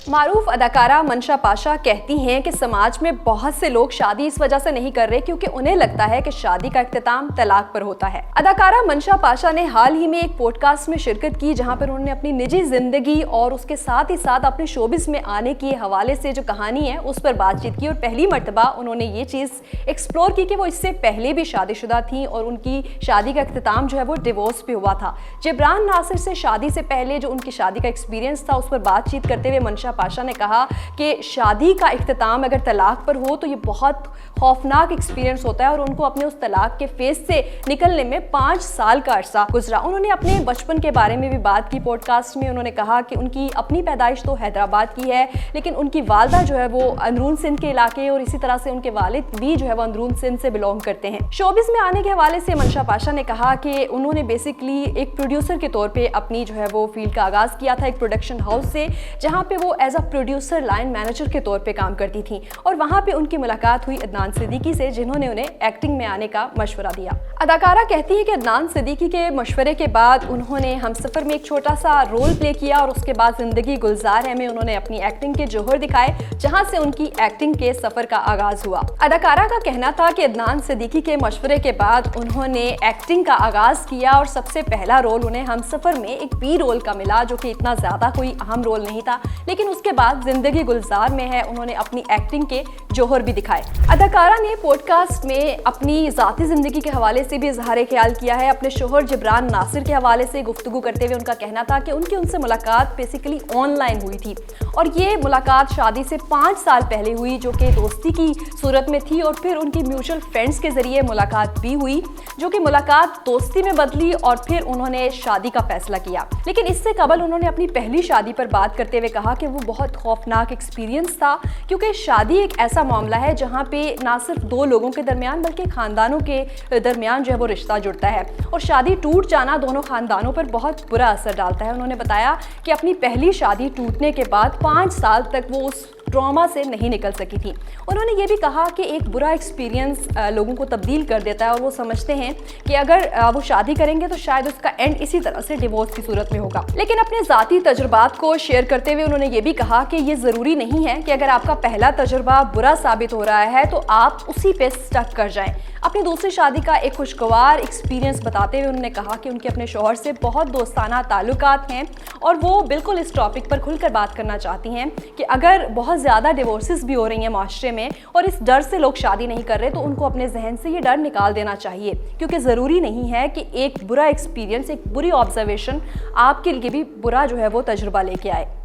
معروف اداکارہ منشا پاشا کہتی ہیں کہ سماج میں بہت سے لوگ شادی اس وجہ سے نہیں کر رہے کیونکہ انہیں لگتا ہے کہ شادی کا اختتام طلاق پر ہوتا ہے۔ اداکارہ منشا پاشا نے حال ہی میں ایک پوڈ کاسٹ میں شرکت کی جہاں پر انہوں نے اپنی نجی زندگی اور اس کے ساتھ ہی ساتھ اپنے شوبز میں آنے کے حوالے سے جو کہانی ہے اس پر بات چیت کی، اور پہلی مرتبہ انہوں نے یہ چیز ایکسپلور کی کہ وہ اس سے پہلے بھی شادی شدہ تھیں اور ان کی شادی کا اختتام جو ہے وہ ڈیورس پہ ہوا تھا۔ جبران ناصر سے شادی سے پہلے جو ان کی شادی کا ایکسپیرینس تھا اس پر بات چیت کرتے ہوئے منشا پاشا نے کہا کہ شادی کا اختتام اگر طلاق پر ہو تو یہ بہت خوفناک ایکسپیرینس ہوتا ہے، اور ان کو اپنے اس طلاق کے فیز سے نکلنے میں 5 سال کا عرصہ گزرا۔ انہوں نے اپنے بچپن کے بارے میں بھی بات کی پوڈ کاسٹ میں۔ انہوں نے کہا کہ ان کی اپنی پیدائش تو حیدرآباد کی ہے لیکن ان کی والدہ جو ہے وہ اندرون سندھ کے علاقے اور اسی طرح سے ان کے والد بھی جو ہے وہ اندرون سندھ سے بلونگ کرتے ہیں۔ شوبز میں آنے کے حوالے سے منشا پاشا نے کہا کہ انہوں نے بیسکلی ایک پروڈیوسر کے طور پہ اپنی جو ہے وہ فیلڈ کا آغاز کیا تھا ایک پروڈکشن ہاؤس سے، جہاں پہ وہ as a producer line manager کے طور پہ کام کرتی تھیں، اور وہاں پہ ان کی ملاقات ہوئی عدنان صدیقی سے جنہوں نے انہیں ایکٹنگ میں آنے کا مشورہ دیا۔ اداکارہ کہتی ہے کہ عدنان صدیقی کے مشورے کے بعد انہوں نے ہم سفر میں ایک چھوٹا سا رول پلے کیا، اور اس کے بعد زندگی گلزار ہے میں انہوں نے اپنی ایکٹنگ کے جوہر دکھائے جہاں سے ان کی ایکٹنگ کے سفر کا آغاز ہوا۔ اداکارہ کا کہنا تھا کہ عدنان صدیقی کے مشورے کے بعد انہوں نے ایکٹنگ کا آغاز کیا، اور سب سے پہلا رول انہیں ہم سفر میں ایک بی رول کا ملا جو کہ اتنا زیادہ کوئی اہم رول نہیں تھا، لیکن اس کے بعد زندگی گلزار میں ہے انہوں نے اپنی ایکٹنگ کے جوہر بھی دکھائے۔ اداکارہ نے پوڈ کاسٹ میں اپنی ذاتی زندگی کے حوالے سے بھی اظہار خیال کیا ہے۔ اپنے شوہر جبران ناصر کے حوالے سے گفتگو کرتے ہوئے ان کا کہنا تھا کہ ان سے ملاقات بیسیکلی آن لائن ہوئی تھی، اور یہ ملاقات شادی سے 5 سال پہلے ہوئی جو کہ دوستی کی صورت میں تھی، اور پھر ان کی میوچل فرینڈز کے ذریعے ملاقات بھی ہوئی جو کہ ملاقات دوستی میں بدلی، اور پھر انہوں نے شادی کا فیصلہ کیا۔ لیکن اس سے قبل انہوں نے اپنی پہلی شادی پر بات کرتے ہوئے کہا کہ وہ بہت خوفناک ایکسپیرینس تھا، کیونکہ شادی ایک ایسا معاملہ ہے جہاں پہ نہ صرف 2 لوگوں کے درمیان بلکہ خاندانوں کے درمیان جو ہے وہ رشتہ جڑتا ہے، اور شادی ٹوٹ جانا دونوں خاندانوں پر بہت برا اثر ڈالتا ہے۔ انہوں نے بتایا کہ اپنی پہلی شادی ٹوٹنے کے بعد 5 سال تک وہ اس ٹراما سے نہیں نکل سکی تھی۔ انہوں نے یہ بھی کہا کہ ایک برا ایکسپیرینس لوگوں کو تبدیل کر دیتا ہے، اور وہ سمجھتے ہیں کہ اگر وہ شادی کریں گے تو شاید اس کا اینڈ اسی طرح سے ڈیورس کی صورت میں ہوگا۔ لیکن اپنے ذاتی تجربات کو شیئر کرتے ہوئے انہوں نے یہ بھی کہا کہ یہ ضروری نہیں ہے کہ اگر آپ کا پہلا تجربہ برا ثابت ہو رہا ہے تو آپ اسی پہ سٹک کر جائیں۔ اپنی دوسری شادی کا ایک خوشگوار ایکسپیرینس بتاتے ہوئے انہوں نے کہا کہ ان کے اپنے شوہر سے بہت دوستانہ تعلقات ہیں، اور وہ بالکل اس ٹاپک پر کھل کر بات کرنا چاہتی ہیں کہ اگر بہت زیادہ ڈیورسز بھی ہو رہی ہیں معاشرے میں اور اس ڈر سے لوگ شادی نہیں کر رہے تو ان کو اپنے ذہن سے یہ ڈر نکال دینا چاہیے، کیونکہ ضروری نہیں ہے کہ ایک برا ایکسپیرینس، ایک بری آبزرویشن آپ کے لیے بھی برا جو ہے وہ تجربہ لے کے آئے۔